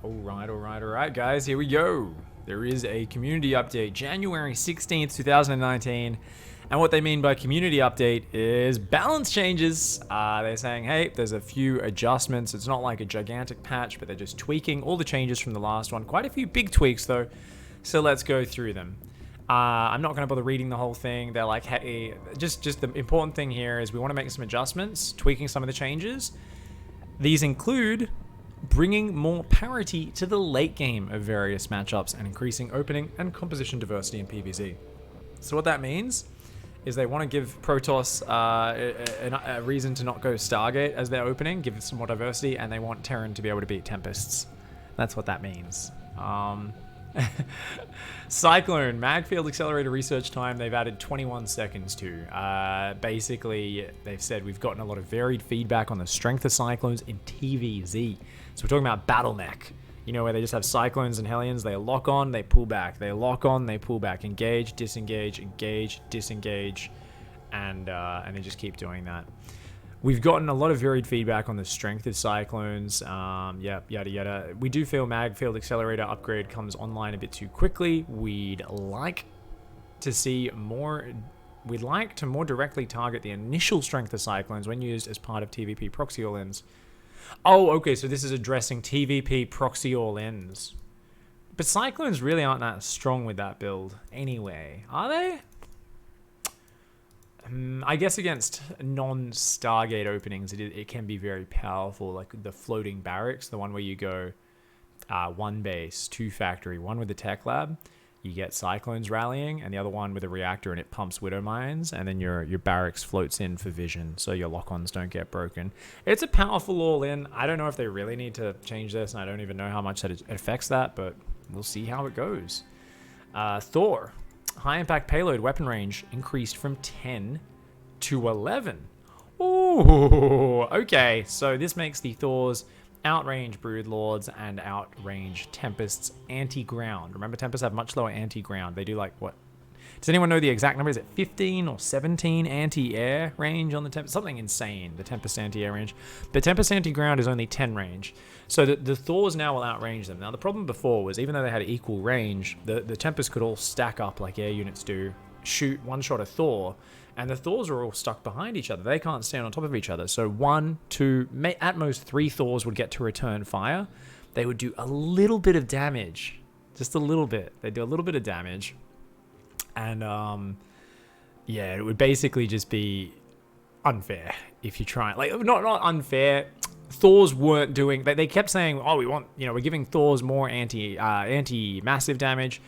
Alright, guys, here we go. There is a community update, January 16th, 2019. And what they mean by community update is balance changes. They're saying, hey, there's a few adjustments. It's not like a gigantic patch, but they're just tweaking all the changes from the last one. Quite a few big tweaks, though. So let's go through them. I'm not going to bother reading the whole thing. They're like, hey, just the important thing here is we want to make some adjustments, tweaking some of the changes. These include bringing more parity to the late game of various matchups and increasing opening and composition diversity in PvZ. So what that means is they want to give Protoss a reason to not go Stargate as their opening, give it some more diversity, and they want Terran to be able to beat Tempests. That's what that means. Cyclone, Magfield Accelerator research time, they've added 21 seconds to. Basically, they've said we've gotten a lot of varied feedback on the strength of Cyclones in TvZ. So we're talking about Battle Mech. You know, where they just have Cyclones and Hellions, they lock on, they pull back. They lock on, they pull back. Engage, disengage, disengage, and they just keep doing that. We've gotten a lot of varied feedback on the strength of Cyclones, yada yada. We do feel Magfield Accelerator upgrade comes online a bit too quickly. We'd like to see more. We'd like to more directly target the initial strength of Cyclones when used as part of TVP proxy all-ins. Oh, okay, so this is addressing TVP proxy all-ins. But Cyclones really aren't that strong with that build anyway, are they? I guess against non-Stargate openings, it can be very powerful, like the floating barracks, the one where you go one base, two factory, one with the tech lab, you get Cyclones rallying, and the other one with a reactor and it pumps Widow Mines, and then your barracks floats in for vision, so your lock-ons don't get broken. It's a powerful all-in. I don't know if they really need to change this, and I don't even know how much that it affects that, but we'll see how it goes. Thor. High impact payload weapon range increased from 10 to 11. Ooh, okay. So this makes the Thors outrange Broodlords and outrange Tempests anti-ground. Remember, Tempests have much lower anti-ground. They do like what? Does anyone know the exact number? Is it 15 or 17 anti-air range on the Tempest? Something insane, the Tempest anti-air range. But Tempest anti-ground is only 10 range. So the Thors now will outrange them. Now, the problem before was even though they had equal range, the Tempest could all stack up like air units do, shoot one shot a Thor, and the Thors are all stuck behind each other. They can't stand on top of each other. So 1, 2, at most 3 Thors would get to return fire. They would do a little bit of damage. Just a little bit. They'd do a little bit of damage. And, yeah, it would basically just be unfair if you try. Like, not unfair. Thors weren't doing... They kept saying, oh, we're giving Thors more anti-massive damage.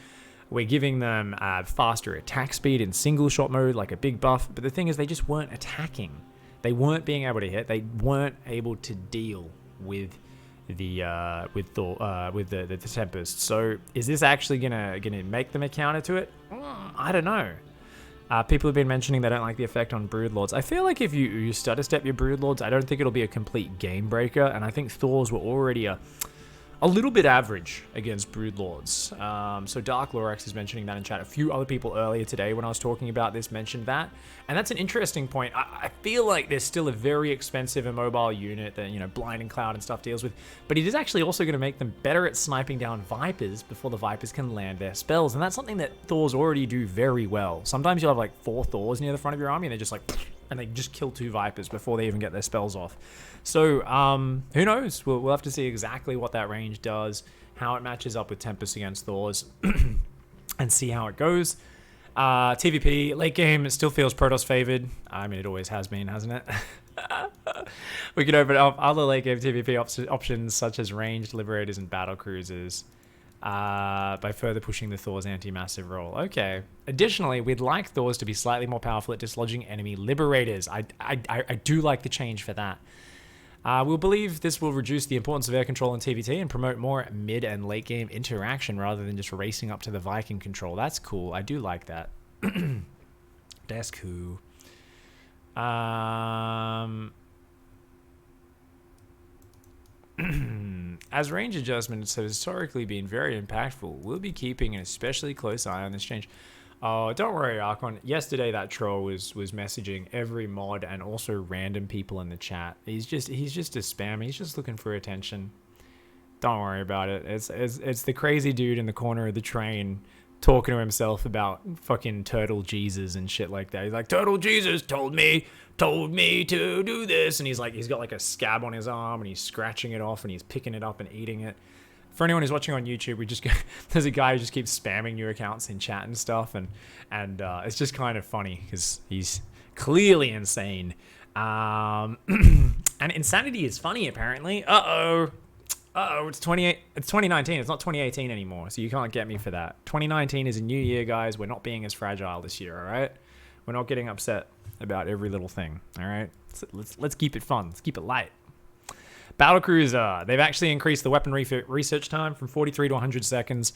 We're giving them faster attack speed in single-shot mode, like a big buff. But the thing is, they just weren't attacking. They weren't being able to hit. They weren't able to deal with the Tempest. So is this actually gonna make them a counter to it? I don't know. People have been mentioning they don't like the effect on Broodlords. I feel like if you stutter step your Broodlords, I don't think it'll be a complete game breaker, and I think Thors were already a little bit average against Broodlords. So Dark Lorax is mentioning that in chat. A few other people earlier today when I was talking about this mentioned that. And that's an interesting point. I feel like there's still a very expensive and mobile unit that, Blinding Cloud and stuff deals with. But it is actually also going to make them better at sniping down Vipers before the Vipers can land their spells. And that's something that Thors already do very well. Sometimes you'll have like 4 Thors near the front of your army and they're just like... and they just kill 2 Vipers before they even get their spells off. So, who knows? We'll have to see exactly what that range does, how it matches up with Tempest against Thors, and see how it goes. TVP, late game, it still feels Protoss favored. I mean, it always has been, hasn't it? We can open up other late game TVP options, such as ranged Liberators and Battle Cruisers, by further pushing the Thor's anti-massive role. Okay. Additionally, we'd like Thors to be slightly more powerful at dislodging enemy Liberators. I do like the change for that. We'll believe this will reduce the importance of air control in TVT and promote more mid and late game interaction rather than just racing up to the Viking control. That's cool. I do like that. That's cool. As range adjustments have historically been very impactful, we'll be keeping an especially close eye on this change. Oh, don't worry, Archon. Yesterday that troll was messaging every mod and also random people in the chat. He's just a spammer. He's just looking for attention. Don't worry about it. It's the crazy dude in the corner of the train talking to himself about fucking Turtle Jesus and shit like that. He's like, Turtle Jesus told me to do this. And he's got like a scab on his arm and he's scratching it off and he's picking it up and eating it. For anyone who's watching on YouTube, there's a guy who just keeps spamming new accounts in chat and stuff. And it's just kind of funny because he's clearly insane. And insanity is funny, apparently. It's 2019. It's not 2018 anymore, so you can't get me for that. 2019 is a new year, guys. We're not being as fragile this year, all right? We're not getting upset about every little thing, all right? Let's keep it fun. Let's keep it light. Battlecruiser. They've actually increased the weapon research time from 43 to 100 seconds.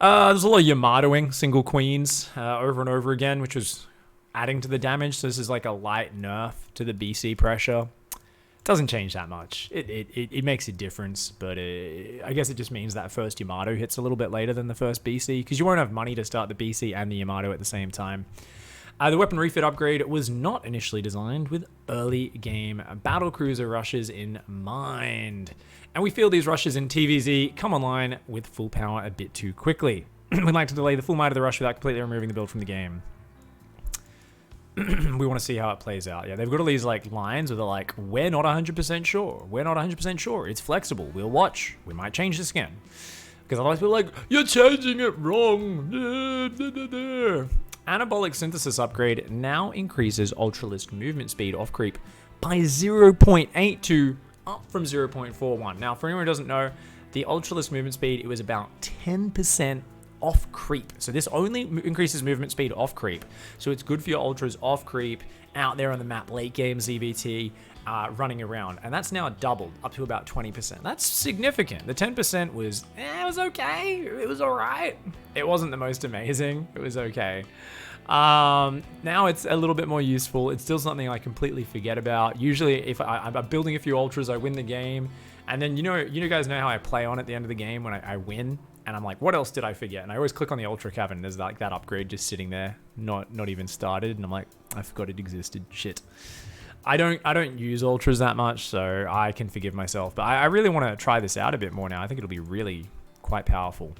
There's a lot of Yamatoing single queens over and over again, which was adding to the damage. So this is like a light nerf to the BC pressure. Doesn't change that much. It makes a difference, but I guess it just means that first Yamato hits a little bit later than the first BC, because you won't have money to start the BC and the Yamato at the same time. The weapon refit upgrade was not initially designed with early game battlecruiser rushes in mind, and we feel these rushes in TVZ come online with full power a bit too quickly. We'd like to delay the full might of the rush without completely removing the build from the game. We want to see how it plays out. Yeah, they've got all these like lines where they're like, we're not 100% sure. We're not 100% sure. It's flexible. We'll watch. We might change the skin. Because otherwise people are like, you're changing it wrong. Anabolic synthesis upgrade now increases Ultralist movement speed off creep by 0.82, up from 0.41. Now, for anyone who doesn't know, the Ultralist movement speed, it was about 10% off creep. So this only increases movement speed off creep. So it's good for your ultras off creep, out there on the map, late game ZVT, running around. And that's now doubled up to about 20%. That's significant. The 10% was, it was okay. It was all right. It wasn't the most amazing. It was okay. Now it's a little bit more useful. It's still something I completely forget about. Usually if I'm building a few ultras, I win the game. And then, you guys know how I play on at the end of the game when I win. And I'm like, what else did I forget? And I always click on the Ultra Cavern. There's like that upgrade just sitting there, not even started. And I'm like, I forgot it existed. Shit. I don't use Ultras that much, so I can forgive myself. But I really want to try this out a bit more now. I think it'll be really quite powerful.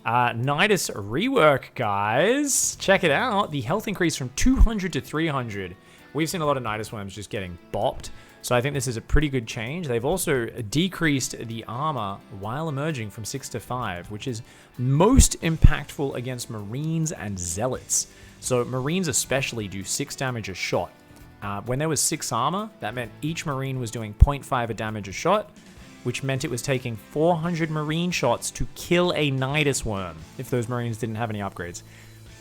Nidus rework, guys. Check it out. The health increase from 200 to 300. We've seen a lot of Nidus worms just getting bopped. So I think this is a pretty good change. They've also decreased the armor while emerging from 6 to 5, which is most impactful against Marines and Zealots. So Marines especially do 6 damage a shot. When there was 6 armor, that meant each Marine was doing 0.5 damage a shot, which meant it was taking 400 Marine shots to kill a Nidus worm if those Marines didn't have any upgrades.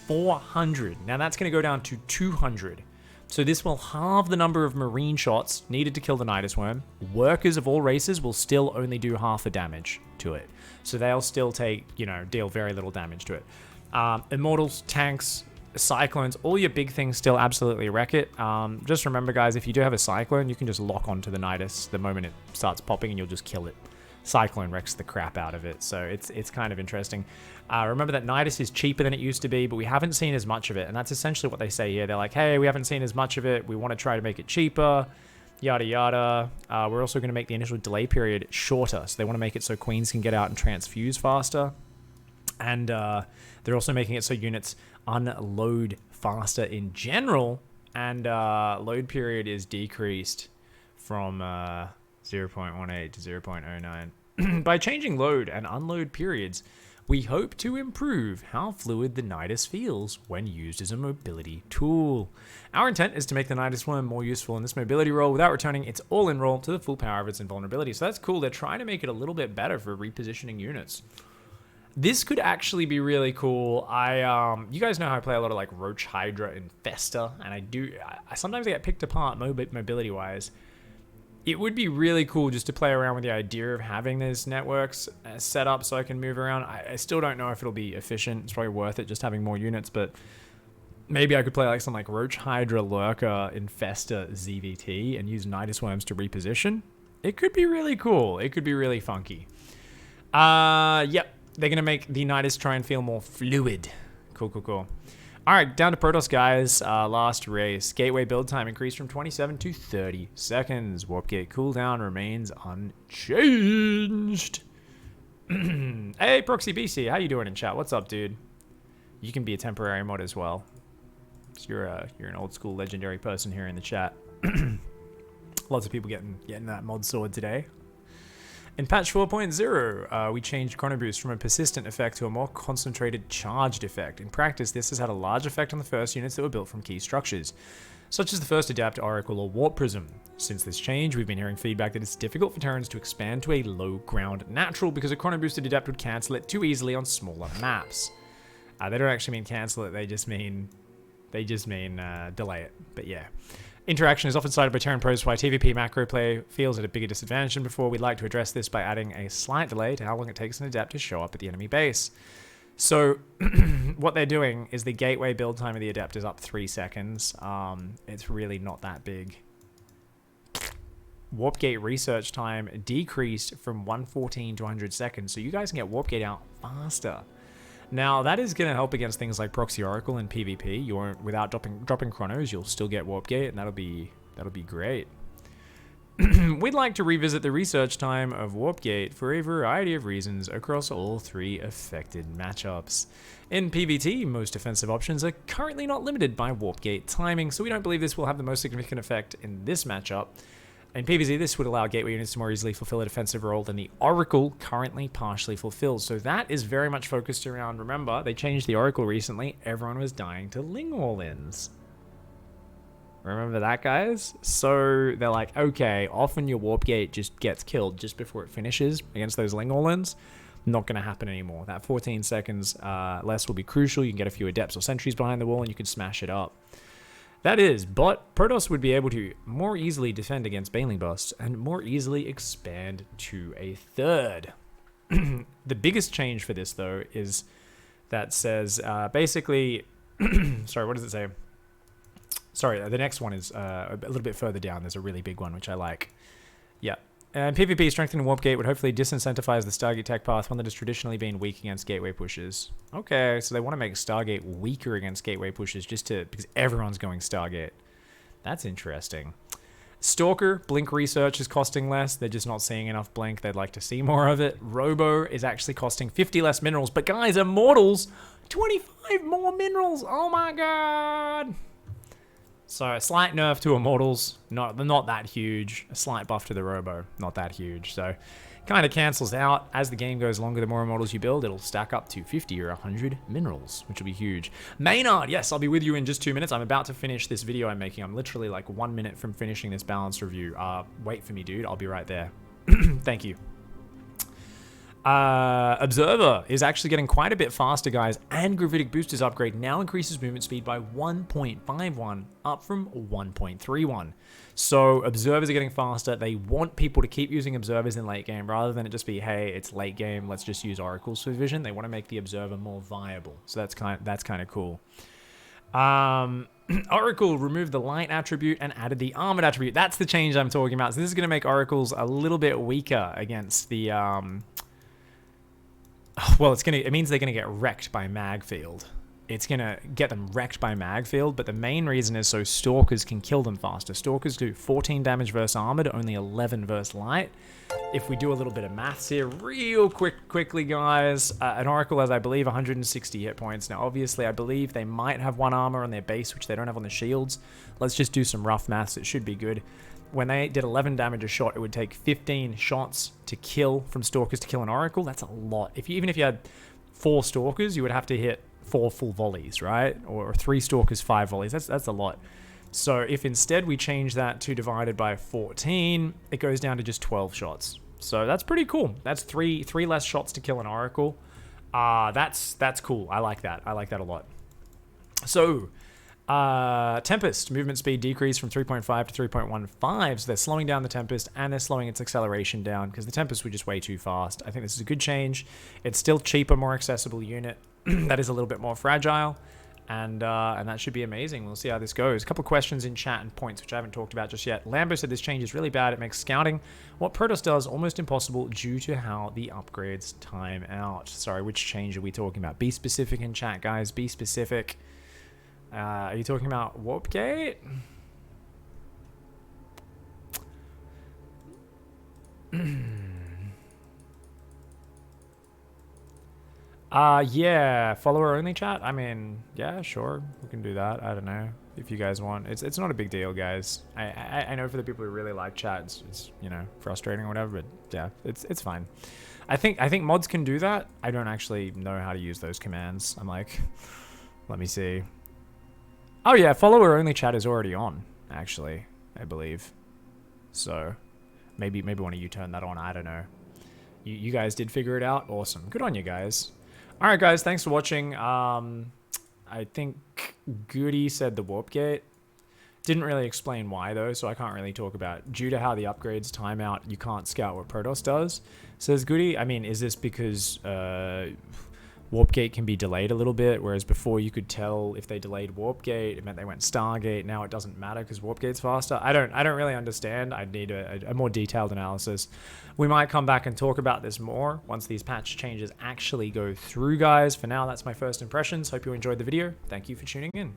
400. Now that's going to go down to 200. So this will halve the number of Marine shots needed to kill the Nidus worm. Workers of all races will still only do half the damage to it. So they'll still take, deal very little damage to it. Immortals, tanks, cyclones, all your big things still absolutely wreck it. Just remember, guys, if you do have a cyclone, you can just lock onto the Nidus the moment it starts popping and you'll just kill it. Cyclone wrecks the crap out of it, so it's kind of interesting. Remember that Nidus is cheaper than it used to be, but we haven't seen as much of it, and that's essentially what they say here. They're like, hey, we haven't seen as much of it. We want to try to make it cheaper, yada yada. We're also going to make the initial delay period shorter, so they want to make it so queens can get out and transfuse faster. And they're also making it so units unload faster in general, and load period is decreased from 0.18 to 0.09. By changing load and unload periods, we hope to improve how fluid the Nidus feels when used as a mobility tool. Our intent is to make the Nidus worm more useful in this mobility role without returning its all-in role to the full power of its invulnerability. So that's cool. They're trying to make it a little bit better for repositioning units. This could actually be really cool. You guys know how I play a lot of like Roach, Hydra, and Festa, and I sometimes get picked apart mobility-wise. It would be really cool just to play around with the idea of having these networks set up so I can move around. I still don't know if it'll be efficient. It's probably worth it just having more units, but maybe I could play like some like Roach, Hydra, Lurker, Infesta, ZVT and use Nidus worms to reposition. It could be really cool. It could be really funky. Yep. They're going to make the Nidus try and feel more fluid. Cool. All right, down to Protoss, guys. Last race. Gateway build time increased from 27 to 30 seconds. Warp gate cooldown remains unchanged. Hey, Proxy BC, how you doing in chat? What's up, dude? You can be a temporary mod as well. So you're an old school legendary person here in the chat. Lots of people getting that mod sword today. In patch 4.0, we changed Chrono Boost from a persistent effect to a more concentrated charged effect. In practice, this has had a large effect on the first units that were built from key structures, such as the first Adapt, Oracle, or Warp Prism. Since this change, we've been hearing feedback that it's difficult for Terrans to expand to a low ground natural because a Chrono Boosted Adapt would cancel it too easily on smaller maps. They don't actually mean cancel it, they just mean delay it, but yeah. Interaction is often cited by Terran pros why TVP macro play feels at a bigger disadvantage than before. We'd like to address this by adding a slight delay to how long it takes an Adapt to show up at the enemy base. So what they're doing is the gateway build time of the Adapt is up 3 seconds. It's really not that big. Warp Gate research time decreased from 114 to 100 seconds, so you guys can get Warp Gate out faster. Now, that is going to help against things like Proxy Oracle and PvP. You won't, without dropping chronos, you'll still get Warp Gate, and that'll be great. We'd like to revisit the research time of Warp Gate for a variety of reasons across all 3 affected matchups. In PvT, most defensive options are currently not limited by Warp Gate timing, so we don't believe this will have the most significant effect in this matchup. In PvZ, this would allow gateway units to more easily fulfill a defensive role than the Oracle currently partially fulfills. So that is very much focused around, remember, they changed the Oracle recently. Everyone was dying to Ling All-Ins. Remember that, guys? So they're like, okay, often your Warp Gate just gets killed just before it finishes against those Ling All-Ins. Not going to happen anymore. That 14 seconds less will be crucial. You can get a few Adepts or Sentries behind the wall and you can smash it up. That is, but Protoss would be able to more easily defend against Baneling Busts and more easily expand to a third. The biggest change for this, though, is that says basically... sorry, what does it say? Sorry, the next one is a little bit further down. There's a really big one, which I like. Yeah. And PvP strengthening Warp Gate would hopefully disincentivize the Stargate tech path, one that has traditionally been weak against gateway pushes. Okay, so they want to make Stargate weaker against gateway pushes because everyone's going Stargate. That's interesting. Stalker, Blink research is costing less. They're just not seeing enough Blink. They'd like to see more of it. Robo is actually costing 50 less minerals. But guys, Immortals, 25 more minerals. Oh my god. So a slight nerf to Immortals, not that huge. A slight buff to the Robo, not that huge. So kind of cancels out. As the game goes longer, the more Immortals you build, it'll stack up to 50 or 100 minerals, which will be huge. Maynard, yes, I'll be with you in just 2 minutes. I'm about to finish this video I'm making. I'm literally like 1 minute from finishing this balance review. Wait for me, dude. I'll be right there. Thank you. Observer is actually getting quite a bit faster, guys, and Gravitic Boosters upgrade now increases movement speed by 1.51, up from 1.31. So Observers are getting faster. They want people to keep using Observers in late game rather than it just be, hey, it's late game, let's just use Oracles for vision. They want to make the Observer more viable. So that's kind of cool. Oracle removed the light attribute and added the armored attribute. That's the change I'm talking about. So this is going to make Oracles a little bit weaker against the well, it means they're going to get wrecked by Magfield. It's going to get them wrecked by Magfield, but the main reason is so Stalkers can kill them faster. Stalkers do 14 damage versus armored, only 11 versus light. If we do a little bit of maths here real quickly, guys, an Oracle has, I believe, 160 hit points. Now, obviously, I believe they might have 1 armor on their base, which they don't have on the shields. Let's just do some rough maths. It should be good. When they did 11 damage a shot, it would take 15 shots to kill from Stalkers to kill an Oracle. That's a lot. Even if you had 4 Stalkers, you would have to hit 4 full volleys, right? Or 3 Stalkers, 5 volleys. That's a lot. So if instead we change that to divided by 14, it goes down to just 12 shots. So that's pretty cool. That's three less shots to kill an Oracle. That's cool. I like that. I like that a lot. So Tempest, movement speed decreased from 3.5 to 3.15, so they're slowing down the Tempest and they're slowing its acceleration down because the Tempest was just way too fast. I think this is a good change. It's still cheaper, more accessible unit that is a little bit more fragile, and that should be amazing. We'll see how this goes. A couple of questions in chat and points which I haven't talked about just yet. Lambo said this change is really bad. It makes scouting what Protoss does almost impossible due to how the upgrades time out. Sorry, which change are we talking about? Be specific in chat, guys. Be specific. Are you talking about Warp Gate? Yeah, follower only chat. I mean, yeah, sure, we can do that. I don't know if you guys want. It's not a big deal, guys. I know for the people who really like chat, it's you know frustrating or whatever. But yeah, it's fine. I think mods can do that. I don't actually know how to use those commands. I'm like, let me see. Oh yeah, follower only chat is already on. Actually, I believe. So maybe one of you turn that on. I don't know. You guys did figure it out. Awesome. Good on you guys. All right, guys. Thanks for watching. I think Goody said the warp gate. Didn't really explain why, though, so I can't really talk about. Due to how the upgrades time out, you can't scout what Protoss does. Says Goody. I mean, is this because warp gate can be delayed a little bit, whereas before you could tell if they delayed warp gate, it meant they went Stargate. Now it doesn't matter because warp gate's faster. I don't really understand. I need a more detailed analysis. We might come back and talk about this more once these patch changes actually go through, guys. For now, that's my first impressions. Hope you enjoyed the video. Thank you for tuning in.